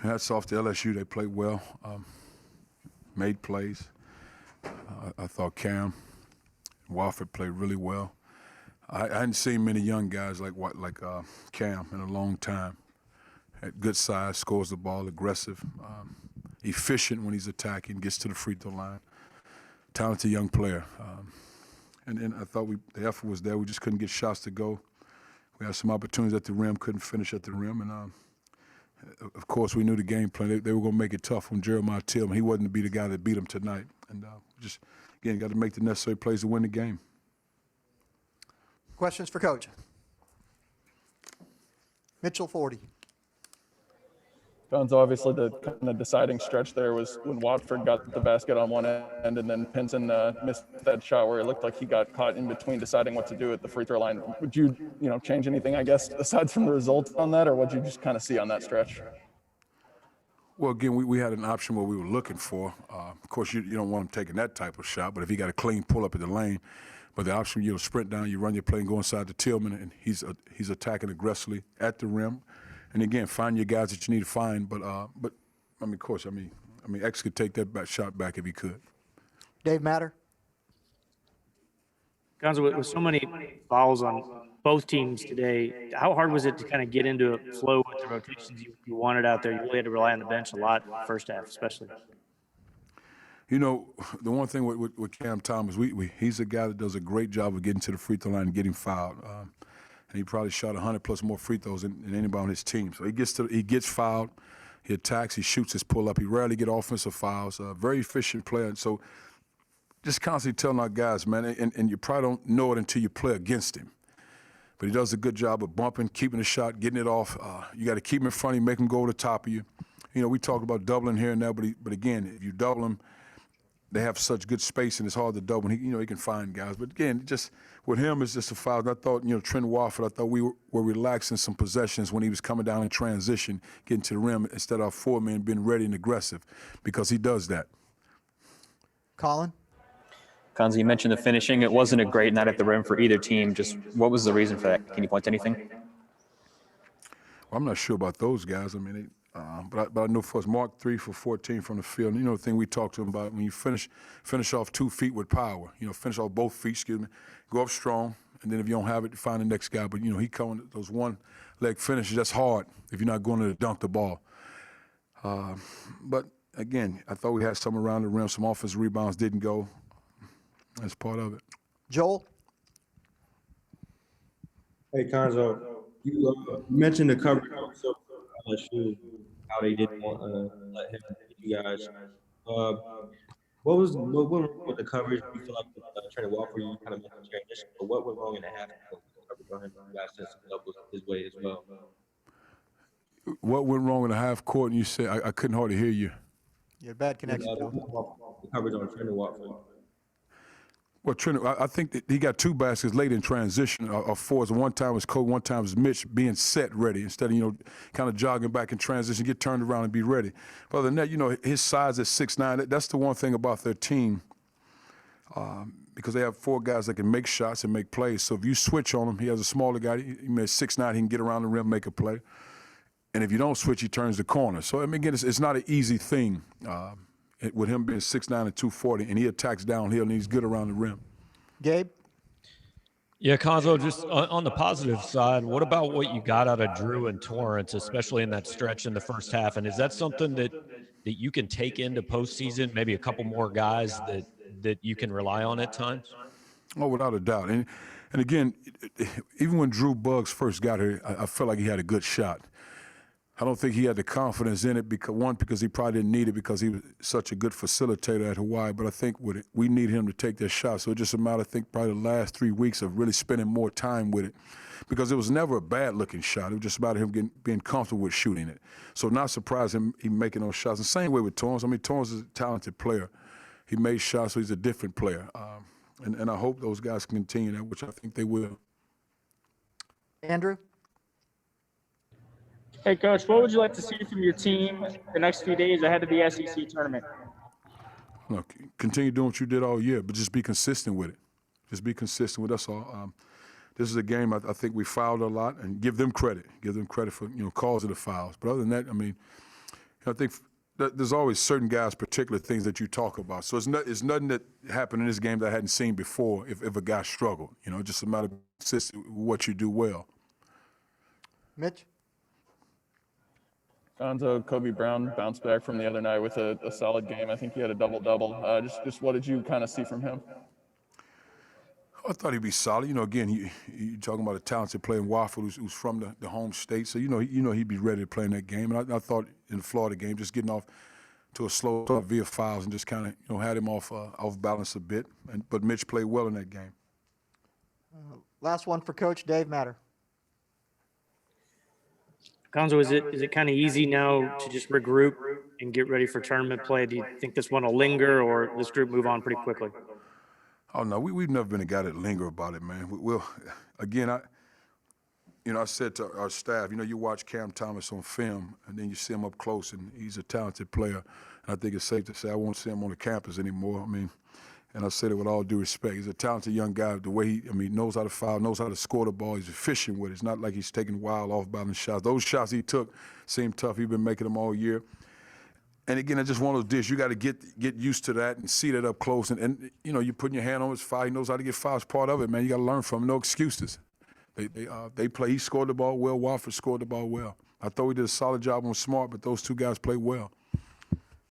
hats off to LSU. They played well, made plays. I thought Cam Wofford played really well. I hadn't seen many young guys like Cam in a long time. At good size, scores the ball, aggressive, efficient when he's attacking, gets to the free throw line. Talented young player. And I thought the effort was there. We just couldn't get shots to go. We had some opportunities at the rim, couldn't finish at the rim. And, of course, we knew the game plan. They were going to make it tough on Jeremiah Tillman. He wasn't to be the guy that beat him tonight. And just, again, got to make the necessary plays to win the game. Questions for Coach? Mitchell, 40. Cuonzo, obviously the kind of deciding stretch there was when Watford got the basket on one end and then Pinson missed that shot where it looked like he got caught in between deciding what to do at the free throw line. Would you change anything, I guess, aside from the results on that, or what did you just kind of see on that stretch? Well, again, we had an option where we were looking for. Of course, you don't want him taking that type of shot, but if he got a clean pull up at the lane, but the option, you'll sprint down, you run your play and go inside to Tillman, and he's attacking aggressively at the rim. And again, find your guys that you need to find. But I mean, coach, I mean, X could take that shot back if he could. Dave Matter. Cuonzo, with so many fouls on both teams today, how hard was it to kind of get into a flow with the rotations you wanted out there? You really had to rely on the bench a lot in the first half, especially. You know, the one thing with Cam Thomas, he's a guy that does a great job of getting to the free throw line and getting fouled. And he probably shot 100+ more free throws than anybody on his team. So he gets fouled, he attacks, he shoots his pull-up. He rarely get offensive fouls. Very efficient player. And so just constantly telling our guys, man, and you probably don't know it until you play against him. But he does a good job of bumping, keeping the shot, getting it off. You got to keep him in front of you, make him go over the top of you. You know, we talk about doubling here and there, but again, if you double him, they have such good space and it's hard to double. He can find guys. But again, just with him, it's just a foul. And I thought, Trent Wofford, I thought we were relaxing some possessions when he was coming down in transition, getting to the rim instead of our four men being ready and aggressive, because he does that. Colin? Cuonzo, you mentioned the finishing. It wasn't a great night at the rim for either team. Just what was the reason for that? Can you point to anything? Well, I'm not sure about those guys. I mean, but I know for us, Mark 3 for 14 from the field. And, the thing we talked to him about, when you finish off 2 feet with power, finish off both feet, go up strong, and then if you don't have it, find the next guy. But, he coming those one-leg finishes, that's hard if you're not going to dunk the ball. But, again, I thought we had some around the rim, some offensive rebounds didn't go. That's part of it. Joel? Hey, Cuonzo, you mentioned the coverage of LSU, how they didn't want to let him beat you guys. What went wrong with the coverage? You feel like Trent Wofford, you kind of mentioned transition, but what went wrong in the half coverage on him? You guys sent some doubles his way as well. What went wrong in the half court? And you said I couldn't hardly hear you. You had bad connection. The coverage on Trent Wofford. Well, Trent, I think that he got 2 baskets late in transition of fours. One time was Cole, one time was Mitch being set ready instead of, kind of jogging back in transition, get turned around and be ready. But other than that, his size is 6'9". That's the one thing about their team, because they have 4 guys that can make shots and make plays. So if you switch on him, he has a smaller guy. He made 6'9", he can get around the rim, make a play. And if you don't switch, he turns the corner. So, I mean, again, it's not an easy thing. With him being 6'9" and 240, and he attacks downhill, and he's good around the rim. Gabe? Yeah, Cuonzo, just on the positive side, what about what you got out of Drew and Torrance, especially in that stretch in the first half? And is that something that you can take into postseason, maybe a couple more guys that you can rely on at times? Oh, without a doubt. And again, even when Drew Buggs first got here, I felt like he had a good shot. I don't think he had the confidence in it because he probably didn't need it because he was such a good facilitator at Hawaii. But I think we need him to take that shot. So it's just a matter, I think, probably the last 3 weeks of really spending more time with it, because it was never a bad-looking shot. It was just about him being comfortable with shooting it. So not surprised him making those shots. The same way with Torrance. I mean, Torrance is a talented player. He made shots, so he's a different player. And I hope those guys can continue that, which I think they will. Andrew? Hey, Coach, what would you like to see from your team the next few days ahead of the SEC tournament? Look, continue doing what you did all year, but just be consistent with it. Just be consistent with us all. This is a game I think we fouled a lot, and give them credit. Give them credit for, causing the fouls. But other than that, I mean, I think there's always certain guys, particular things that you talk about. So it's nothing that happened in this game that I hadn't seen before if a guy struggled. Just a matter of what you do well. Mitch? Cuonzo, Kobe Brown bounced back from the other night with a solid game. I think he had a double-double. Just what did you kind of see from him? I thought he'd be solid. Again, you're talking about a talented player in Wofford who's from the home state, so he'd be ready to play in that game. And I thought in the Florida game, just getting off to a slow start via fouls and just kind of had him off balance a bit. But Mitch played well in that game. Last one for Coach Dave Matter. Cuonzo, is it kind of easy now to just regroup and get ready for tournament play? Do you think this one will linger, or this group move on pretty quickly? Oh no, we've never been a guy that linger about it, man. We'll again, I said to our staff, you watch Cam Thomas on film, and then you see him up close, and he's a talented player. And I think it's safe to say I won't see him on the campus anymore. And I said it with all due respect. He's a talented young guy. The way he knows how to foul, knows how to score the ball. He's efficient with it. It's not like he's taking wild off-balance shots. Those shots he took seemed tough. He's been making them all year. And again, it's just one of those dishes. You got to get used to that and see that up close. And you're putting your hand on his foul. He knows how to get fouls. Part of it, man. You got to learn from him. No excuses. They play. He scored the ball well. Wofford scored the ball well. I thought we did a solid job on Smart, but those two guys played well.